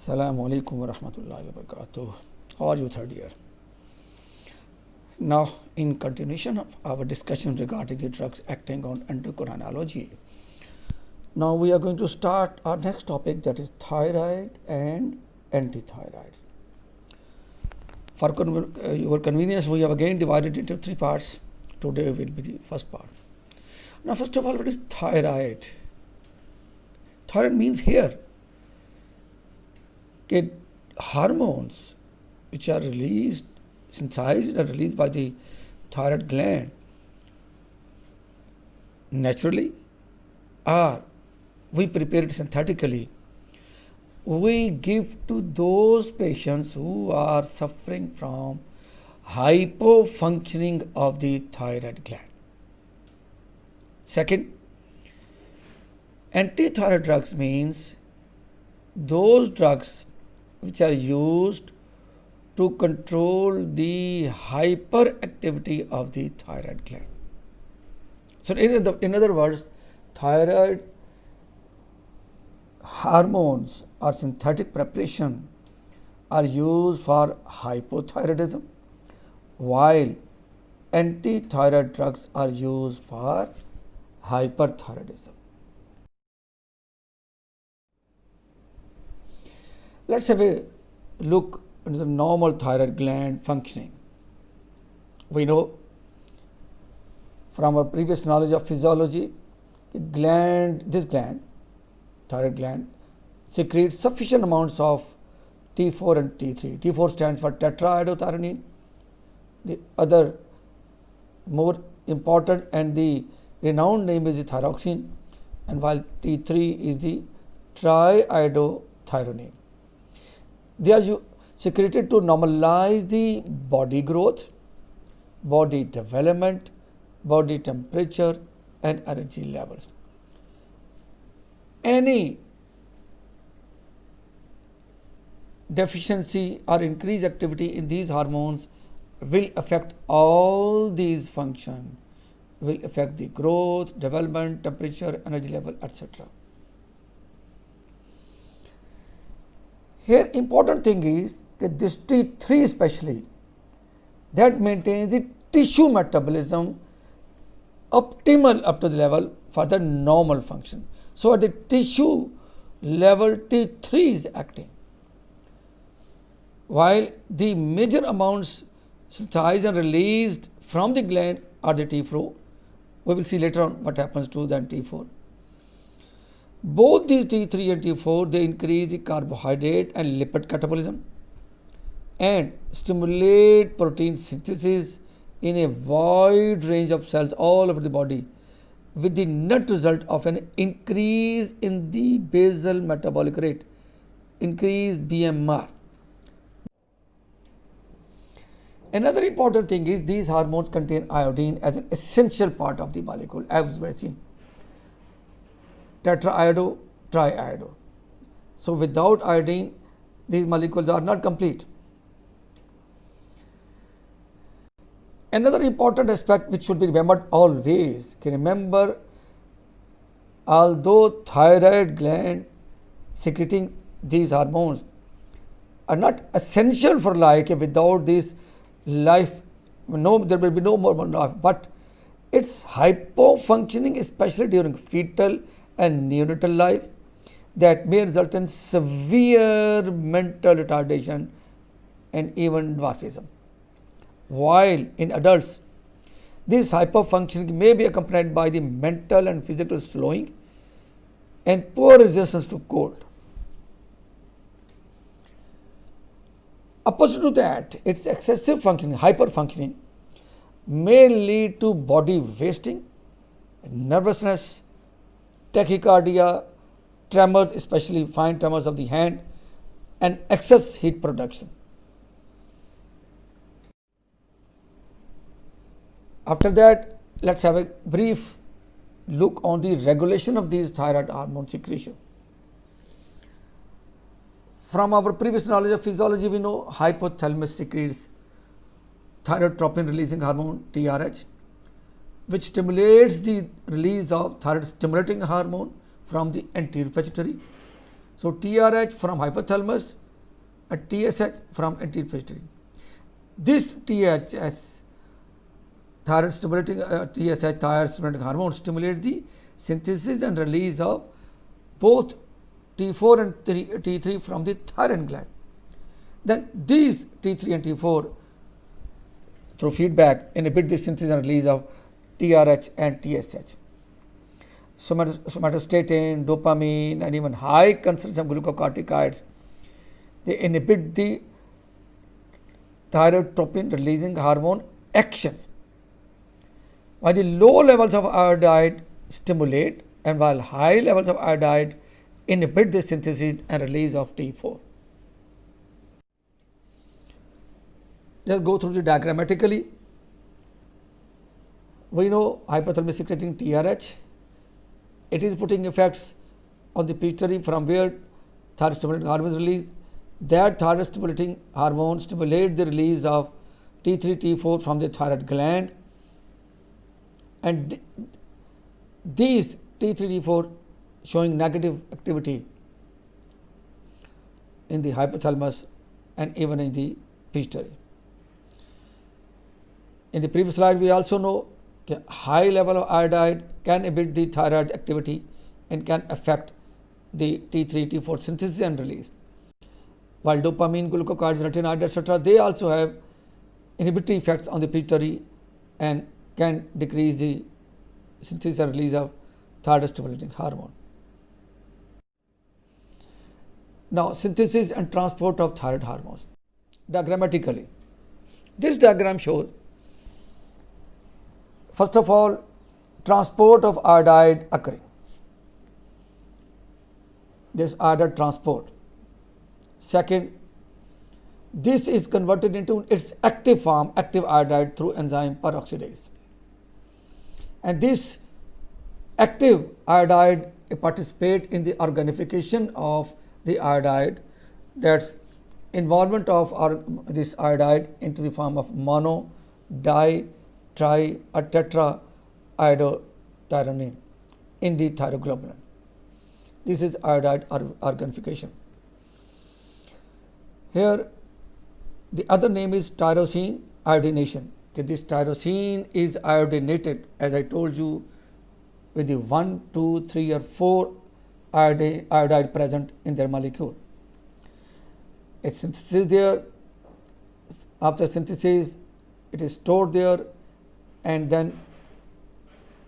Assalamu alaikum wa rahmatullahi wa barakatuh. How are you, third year? Now, in continuation of our discussion regarding the drugs acting on endocrinology, now we are going to start our next topic, that is thyroid and antithyroid. For your convenience, we have again divided into three parts. Today will be the first part. Now, first of all, what is thyroid? Thyroid means hair. Okay, hormones which are released, synthesized and released by the thyroid gland naturally, or we prepare it synthetically. We give to those patients who are suffering from hypofunctioning of the thyroid gland. Second, antithyroid drugs means those drugs which are used to control the hyperactivity of the thyroid gland. So in other words, thyroid hormones or synthetic preparation are used for hypothyroidism, while antithyroid drugs are used for hyperthyroidism. Let's have a look into the normal thyroid gland functioning. We know from our previous knowledge of physiology, this gland, thyroid gland, secretes sufficient amounts of T4 and T3. T4 stands for tetraiodothyronine. The other more important and the renowned name is the thyroxine, and while T3 is the triiodothyronine. They are secreted to normalize the body growth, body development, body temperature, and energy levels. Any deficiency or increased activity in these hormones will affect all these functions, will affect the growth, development, temperature, energy level, etc. Here, important thing is that this T3 especially, that maintains the tissue metabolism optimal up to the level for the normal function. So at the tissue level, T3 is acting, while the major amounts synthesized and released from the gland are the T4. We will see later on what happens to the T4. Both these T3 and T4, they increase the carbohydrate and lipid catabolism and stimulate protein synthesis in a wide range of cells all over the body, with the net result of an increase in the basal metabolic rate, increased BMR. Another important thing is these hormones contain iodine as an essential part of the molecule, as we have seen. Tetraiodo, triiodo. So without iodine, these molecules are not complete. Another important aspect which should be remembered always, remember, although thyroid gland secreting these hormones are not essential for life, without this life, there will be no more life, but its hypofunctioning, especially during fetal and neonatal life, that may result in severe mental retardation and even dwarfism. While in adults, this hyperfunctioning may be accompanied by the mental and physical slowing and poor resistance to cold. Opposite to that, its excessive functioning, hyperfunctioning, may lead to body wasting, nervousness, tachycardia, tremors, especially fine tremors of the hand, and excess heat production. After that, let's have a brief look on the regulation of these thyroid hormone secretion. From our previous knowledge of physiology, we know hypothalamus secretes thyrotropin releasing hormone TRH, which stimulates the release of thyroid stimulating hormone from the anterior pituitary. So TRH from hypothalamus and TSH from anterior pituitary. This THS, thyroid stimulating TSH, thyroid stimulating hormone, stimulates the synthesis and release of both T4 and T3 from the thyroid gland. Then these T3 and T4 through feedback inhibit the synthesis and release of TRH and TSH. Somatostatin, dopamine, and even high concentration of glucocorticoids, they inhibit the thyrotropin releasing hormone actions, while the low levels of iodide stimulate and while high levels of iodide inhibit the synthesis and release of T4. Just go through the diagrammatically. We know hypothalamus secreting TRH. It is putting effects on the pituitary from where thyroid stimulating hormone is released. That thyroid stimulating hormone stimulates the release of T3, T4 from the thyroid gland, and these T3, T4 showing negative activity in the hypothalamus and even in the pituitary. In the previous slide, we also know that high level of iodide can inhibit the thyroid activity and can affect the T3, T4 synthesis and release. While dopamine, glucocorticoids, retinoids, etc., they also have inhibitory effects on the pituitary and can decrease the synthesis and release of thyroid stimulating hormone. Now, synthesis and transport of thyroid hormones. Diagrammatically, this diagram shows, first of all, transport of iodide occurring. This iodide transport. Second, this is converted into its active form, active iodide, through enzyme peroxidase. And this active iodide participate in the organification of the iodide, that's involvement of this iodide into the form of mono, di, tri or tetra iodothyronine in the thyroglobulin. This is iodide organification. Here the other name is tyrosine iodination. Okay, this tyrosine is iodinated, as I told you, with the 1, 2, 3 or 4 iodide present in their molecule. A synthesis there, after synthesis it is stored there, and then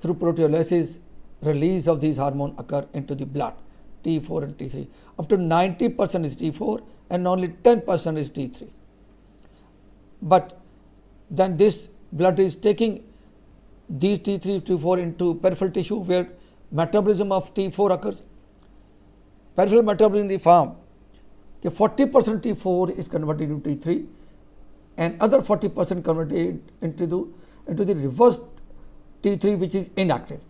through proteolysis release of these hormones occur into the blood, T4 and T3. Up to 90% is T4 and only 10% is T3. But then this blood is taking these T3, T4 into peripheral tissue where metabolism of T4 occurs. Peripheral metabolism in the form, 40% T4 is converted into T3 and other 40% converted into the reverse T3, which is inactive,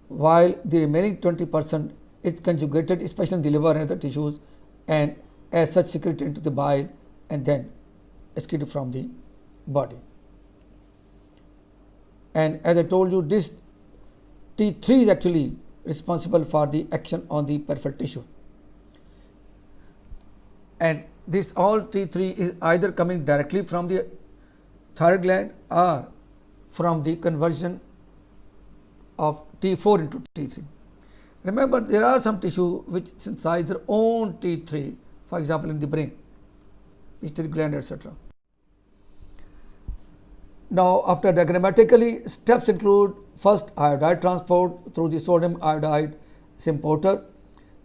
while the remaining 20% is conjugated, especially in the liver and other tissues, and as such secreted into the bile and then excreted from the body. And as I told you, this T3 is actually responsible for the action on the peripheral tissue. And this all T3 is either coming directly from the thyroid gland or from the conversion of T4 into T3. Remember, there are some tissue which synthesize their own T3, for example in the brain, pituitary gland, etc. Now, after diagrammatically, steps include first iodide transport through the sodium iodide symporter,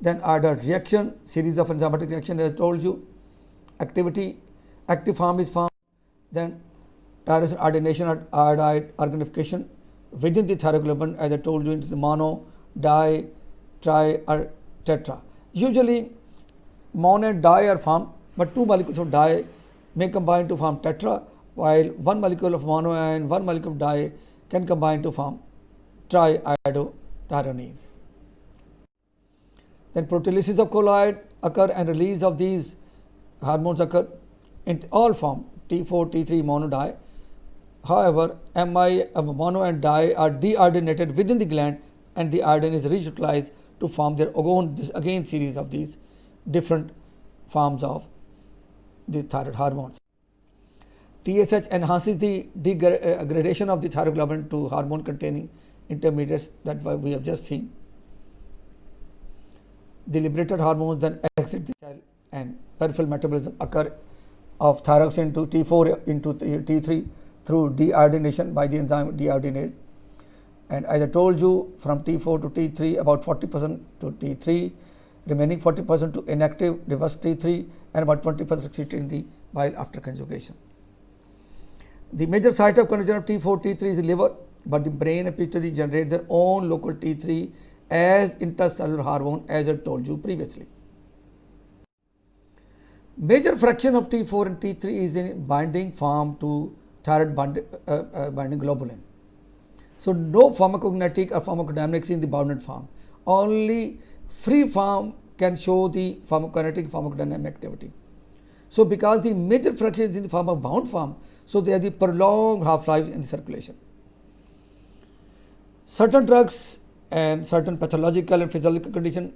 then iodide reaction, series of enzymatic reaction as I told you, active form is formed, then tyrosine iodination or iodide organification within the thyroglobulin, as I told you, into the mono, di, tri or tetra. Usually mono and di are formed, but two molecules of di may combine to form tetra, while one molecule of mono and one molecule of di can combine to form triiodothyronine. Then proteolysis of colloid occur and release of these hormones occur in all form, T4, T3, mono, di. However, MI, mono and di are deiodinated within the gland and the iodine is reutilized to form their own again series of these different forms of the thyroid hormones. TSH enhances the degradation of the thyroglobulin to hormone containing intermediates that we have just seen. The liberated hormones then exit the cell and peripheral metabolism occur of thyroxine to T4 into T3 through deiodination by the enzyme deiodinase. And as I told you, from T4 to T3, about 40% to T3, remaining 40% to inactive reverse T3, and about 20% excreted in the bile after conjugation. The major site of conversion of T4, T3 is the liver, but the brain and pituitary generate their own local T3 as intracellular hormone, as I told you previously. Major fraction of T4 and T3 is in binding form to thyroid binding globulin. So no pharmacokinetic or pharmacodynamics in the bounded form. Only free form can show the pharmacokinetic pharmacodynamic activity. So because the major fraction is in the form of bound form, so they are the prolonged half-lives in the circulation. Certain drugs and certain pathological and physiological conditions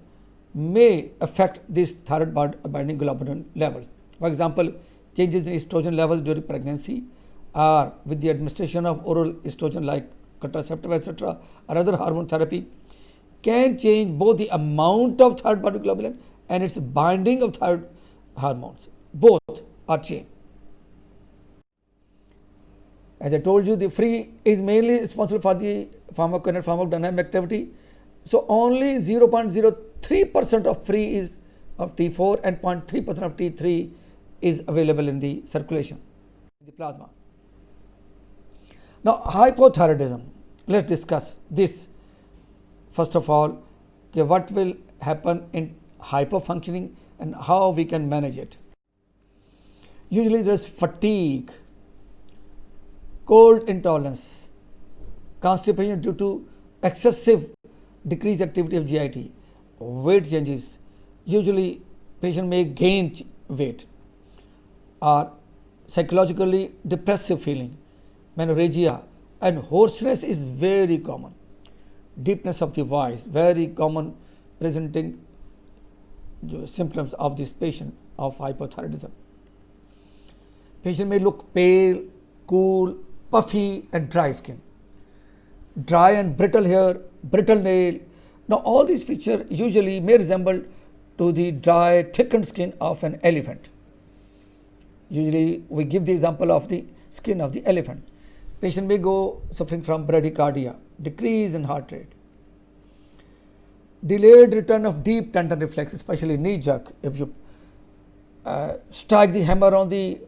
may affect this thyroid binding globulin levels. For example, changes in estrogen levels during pregnancy or with the administration of oral estrogen like contraceptive, etc., or other hormone therapy can change both the amount of thyroid binding globulin and its binding of thyroid hormones. Both are changed. As I told you, the free is mainly responsible for the pharmacokinetic pharmacodynamic activity. So only 0.03% of free is of T4 and 0.3% of T3 is available in the circulation, in the plasma. Now, hypothyroidism. Let's discuss this. First of all, okay, what will happen in hyperfunctioning and how we can manage it. Usually there is fatigue, cold intolerance, constipation due to excessive decreased activity of GIT, weight changes. Usually patient may gain weight, or psychologically depressive feeling, menorrhagia, and hoarseness is very common. Deepness of the voice, very common presenting symptoms of this patient of hypothyroidism. Patient may look pale, cool, puffy and dry skin, dry and brittle hair, brittle nail. Now all these features usually may resemble to the dry thickened skin of an elephant. Usually we give the example of the skin of the elephant. Patient may go suffering from bradycardia, decrease in heart rate, delayed return of deep tendon reflex, especially knee jerk. If you strike the hammer on the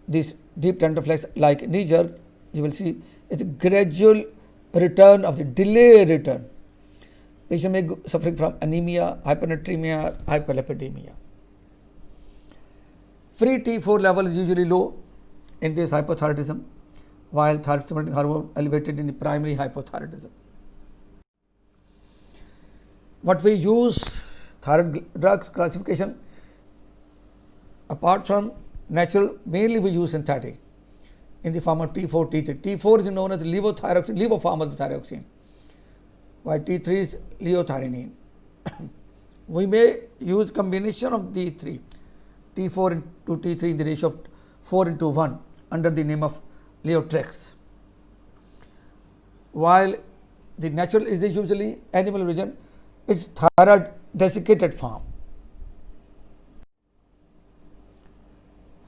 this deep tendon reflex like knee jerk, you will see it's a gradual return of the delayed return. Patient may go suffering from anemia, hypernatremia, hyperlipidemia. Free T4 level is usually low in this hypothyroidism, while thyroid stimulating hormone elevated in the primary hypothyroidism. What we use thyroid drugs classification, apart from natural, mainly we use synthetic in the form of T4, T3. T4 is known as levothyroxine, levo form of thyroxine, while T3 is liothyronine. We may use combination of the three, T4 into T3 in the ratio of 4:1 under the name of Leotrex. While the natural is usually animal origin, it's thyroid desiccated form.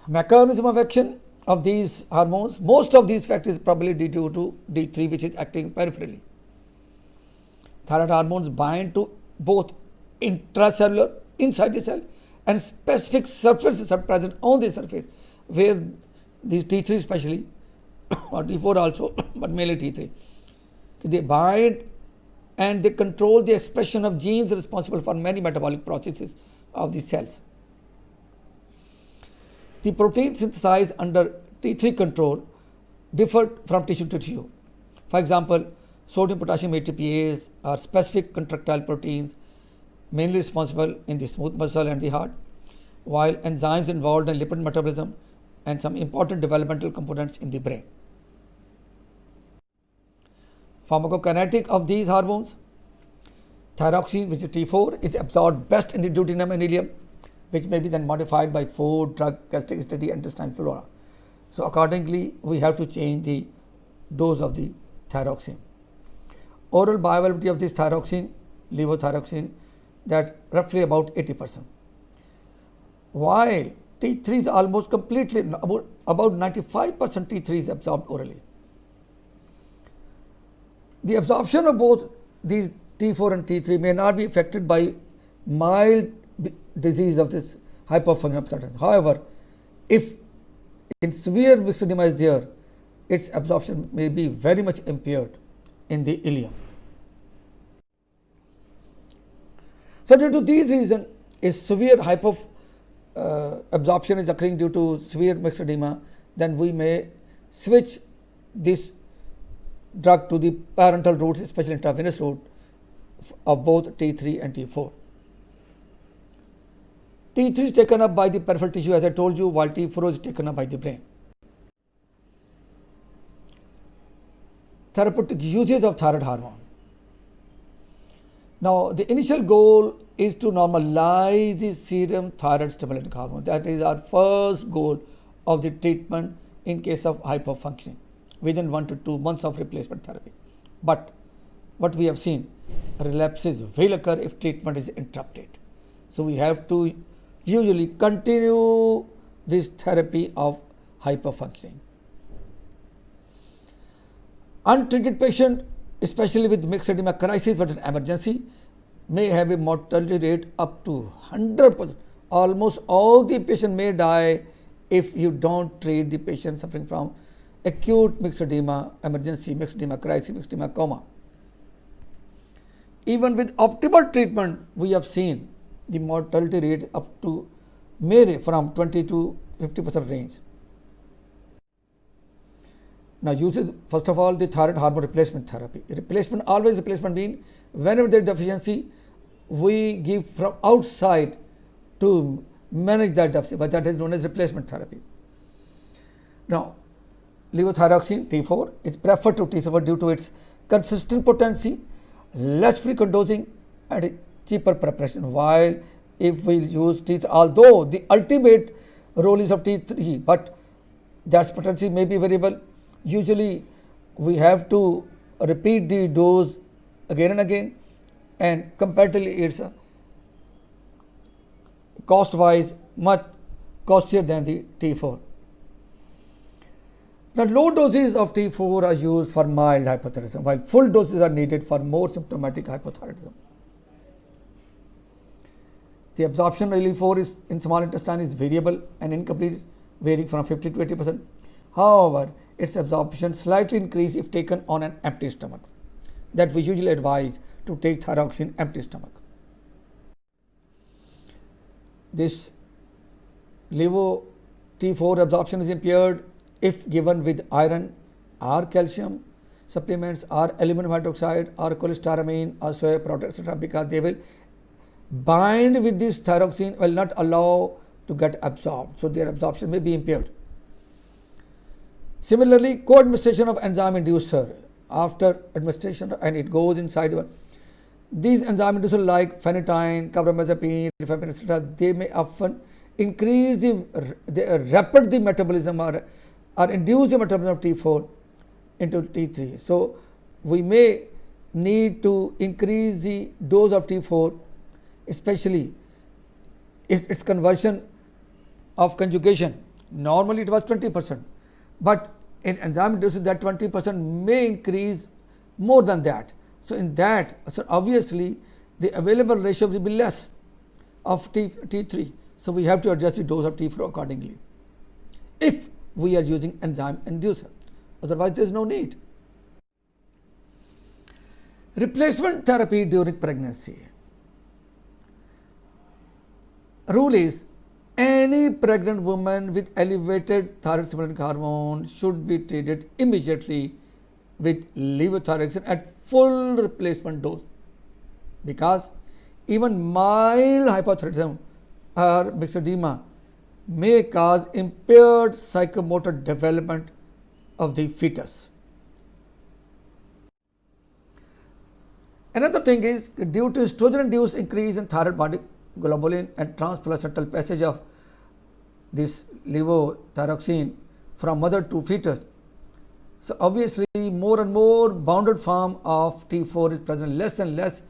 Mechanism of action of these hormones, most of these factors probably due to D3, which is acting peripherally. Thyroid hormones bind to both intracellular, inside the cell, and specific surfaces are present on the surface, where these T3 especially, or T4 also, but mainly T3, they bind and they control the expression of genes responsible for many metabolic processes of the cells. The proteins synthesized under T3 control differ from tissue to tissue. For example, sodium potassium ATPase are specific contractile proteins mainly responsible in the smooth muscle and the heart, while enzymes involved in lipid metabolism and some important developmental components in the brain. Pharmacokinetic of these hormones. Thyroxine, which is T4, is absorbed best in the duodenum and ileum, which may be then modified by food, drug, gastric acidity, intestinal flora. So accordingly, we have to change the dose of the thyroxine. Oral bioavailability of this thyroxine, levothyroxine, that roughly about 80%. While T3 is almost completely, about 95% T3 is absorbed orally. The absorption of both these T4 and T3 may not be affected by mild disease of this hypofunctioning of thyroid. However, if in severe myxedema is there, its absorption may be very much impaired in the ileum. So due to these reasons, if severe absorption is occurring due to severe myxedema, then we may switch this drug to the parenteral routes, especially intravenous route of both T3 and T4. T3 is taken up by the peripheral tissue, as I told you, while T4 is taken up by the brain. Therapeutic uses of thyroid hormone. Now, the initial goal is to normalize the serum thyroid stimulating hormone. That is our first goal of the treatment in case of hyperfunctioning within 1 to 2 months of replacement therapy. But what we have seen, relapses will occur if treatment is interrupted. So we have to usually continue this therapy of hyperfunctioning. Untreated patient, especially with myxedema crisis but an emergency, may have a mortality rate up to 100%. Almost all the patient may die if you don't treat the patient suffering from acute myxedema, emergency myxedema crisis, myxedema coma. Even with optimal treatment, we have seen the mortality rate up to may from 20 to 50% range. Now, uses first of all the thyroid hormone replacement therapy. Always replacement means whenever there is deficiency, we give from outside to manage that deficit, but that is known as replacement therapy. Now, levothyroxine T4 is preferred to T4 due to its consistent potency, less frequent dosing, and cheaper preparation. While if we use T3, although the ultimate role is of T3, but that potency may be variable. Usually, we have to repeat the dose again and again, and comparatively, it's cost-wise much costlier than the T4. Now, low doses of T4 are used for mild hypothyroidism, while full doses are needed for more symptomatic hypothyroidism. The absorption of L4 is in small intestine is variable and incomplete, varying from 50 to 80%. However, its absorption slightly increases if taken on an empty stomach. That we usually advise to take thyroxine empty stomach. This levo T4 absorption is impaired if given with iron or calcium supplements or aluminum hydroxide or cholestyramine or soy product, etc., because they will bind with this thyroxine, will not allow to get absorbed. So their absorption may be impaired. Similarly, co-administration of enzyme inducer after administration, and it goes inside. These enzyme inducers like phenytoin, carbamazepine, rifampicin, etc., they may often increase rapid the metabolism or induce the metabolism of T4 into T3. So we may need to increase the dose of T4, especially if its conversion of conjugation. Normally it was 20%, but in enzyme inducers that 20% may increase more than that. So in that, so obviously the available ratio will be less of T3. So we have to adjust the dose of T4 accordingly if we are using enzyme inducer. Otherwise there is no need. Replacement therapy during pregnancy. Rule is any pregnant woman with elevated thyroid stimulating hormone should be treated immediately with levothyroxine at full replacement dose, because even mild hypothyroidism or myxedema may cause impaired psychomotor development of the fetus. Another thing is, due to estrogen-induced increase in thyroid body globulin and transplacental passage of this levothyroxine from mother to fetus, so obviously more and more bounded form of T4 is present, less and less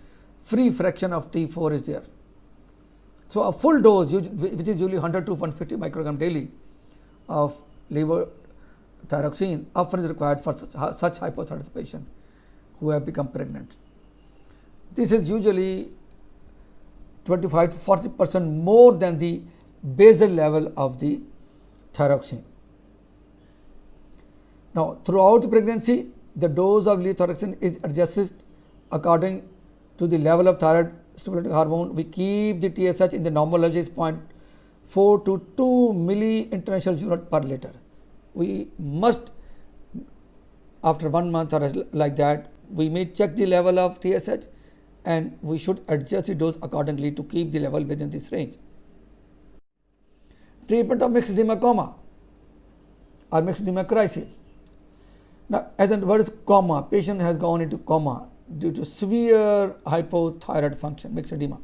free fraction of T4 is there. So a full dose, which is usually 100 to 150 microgram daily of levothyroxine, often is required for such hypothyroid patients who have become pregnant. This is usually 25 to 40% more than the basal level of the thyroxine. Now, throughout the pregnancy, the dose of levothyroxine is adjusted according to the level of thyroid stimulating hormone. We keep the TSH in the normal range, is 0.4 to 2 milli international unit per liter. We must, after 1 month or like that, we may check the level of TSH and we should adjust the dose accordingly to keep the level within this range. Treatment of myxedema coma or myxedema crisis. Now, as the word is coma, patient has gone into coma due to severe hypothyroid function. Myxedema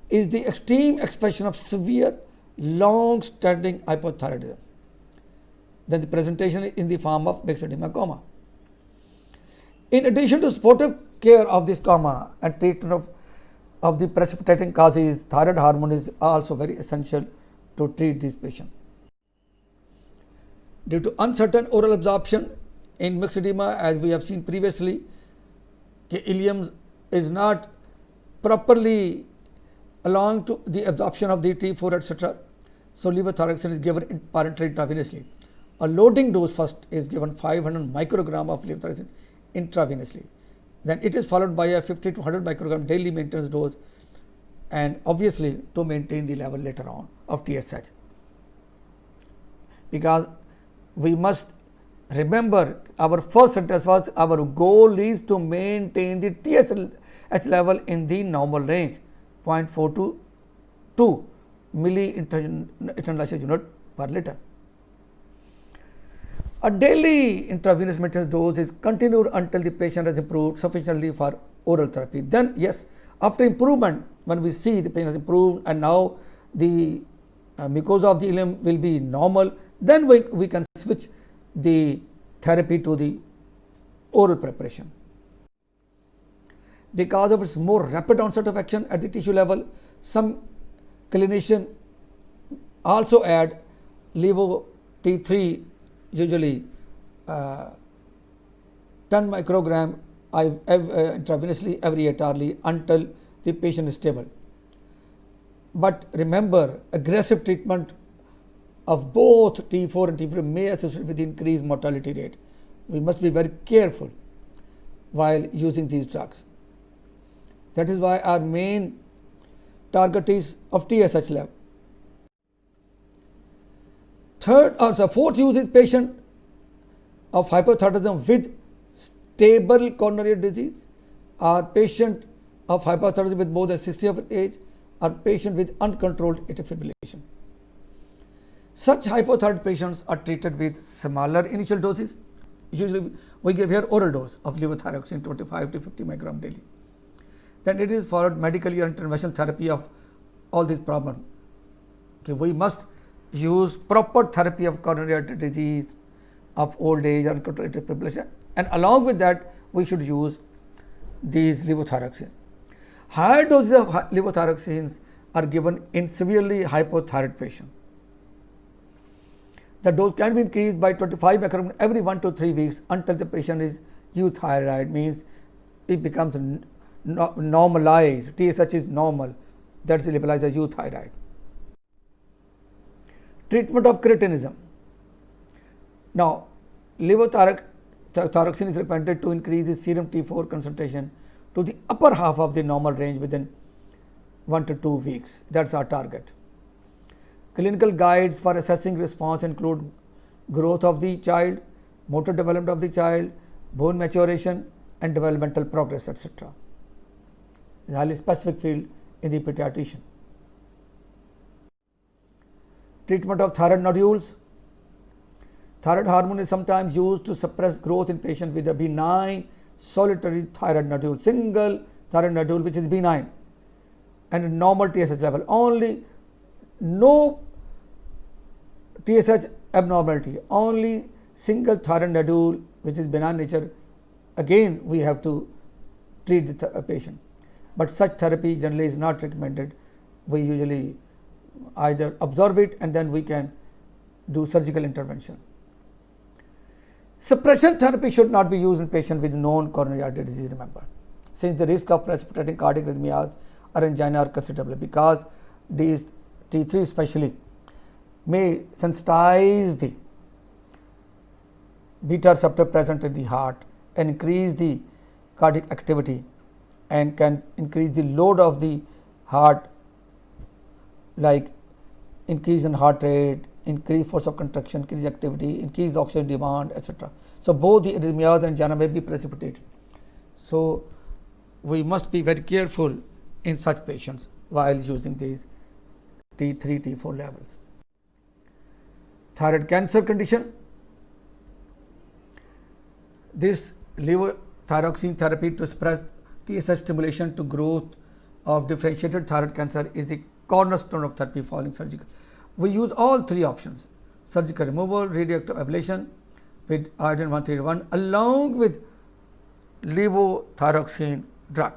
is the extreme expression of severe, long-standing hypothyroidism. Then the presentation is in the form of myxedema coma. In addition to supportive care of this coma and treatment of the precipitating causes, thyroid hormone is also very essential to treat this patient. Due to uncertain oral absorption in myxedema, as we have seen previously, ileum is not properly allowing to the absorption of the T4, etc. So levothyroxine is given parenterally intravenously. A loading dose first is given 500 microgram of levothyroxine intravenously. Then it is followed by a 50 to 100 microgram daily maintenance dose, and obviously to maintain the level later on of TSH. Because we must remember, our first sentence was our goal is to maintain the TSH level in the normal range, 0.4 to 2 milli international unit per liter. A daily intravenous maintenance dose is continued until the patient has improved sufficiently for oral therapy. Then, yes, after improvement, when we see the patient has improved and now the mucosa of the ileum will be normal, then we can switch the therapy to the oral preparation. Because of its more rapid onset of action at the tissue level, some clinicians also add levo T3, usually 10 microgram intravenously every 8 hourly until the patient is stable. But remember, aggressive treatment of both T4 and T3 may associate with increased mortality rate. We must be very careful while using these drugs. That is why our main target is of TSH level. Fourth use is patient of hypothyroidism with stable coronary disease, or patient of hypothyroidism with more than 60 years of age, or patient with uncontrolled atrial fibrillation. Such hypothyroid patients are treated with smaller initial doses. Usually we give here oral dose of levothyroxine 25 to 50 microgram daily. Then it is followed medically or interventional therapy of all these problems. Okay, we must use proper therapy of coronary artery disease, of old age, uncontrolled atrial fibrillation, and along with that we should use these levothyroxine. Higher doses of levothyroxines are given in severely hypothyroid patients. The dose can be increased by 25 microgram every 1 to 3 weeks until the patient is euthyroid, means it becomes normalized, TSH is normal, that is labelized as euthyroid. Treatment of cretinism. Now, levothyroxine is recommended to increase the serum T4 concentration to the upper half of the normal range within 1 to 2 weeks. That's our target. Clinical guides for assessing response include growth of the child, motor development of the child, bone maturation, and developmental progress, etc. It's a highly specific field in the pediatrician. Treatment of thyroid nodules. Thyroid hormone is sometimes used to suppress growth in patients with a benign solitary thyroid nodule, single thyroid nodule which is benign and normal TSH level, only no TSH abnormality, only single thyroid nodule which is benign nature, again we have to treat the patient. But such therapy generally is not recommended. We usually either observe it and then we can do surgical intervention. Suppression therapy should not be used in patients with known coronary artery disease, remember, since the risk of precipitating cardiac arrhythmias or angina are considerable, because these T3 especially may sensitize the beta receptor present in the heart and increase the cardiac activity and can increase the load of the heart, like increase in heart rate, increase force of contraction, increase activity, increase oxygen demand, etc. So both the arrhythmias and angina may be precipitated. So we must be very careful in such patients while using these T3, T4 levels. Thyroid cancer condition. This levothyroxine therapy to suppress TSH stimulation to growth of differentiated thyroid cancer is the cornerstone of therapy following surgical. We use all three options: surgical removal, radioactive ablation with iodine 131 along with levothyroxine drug.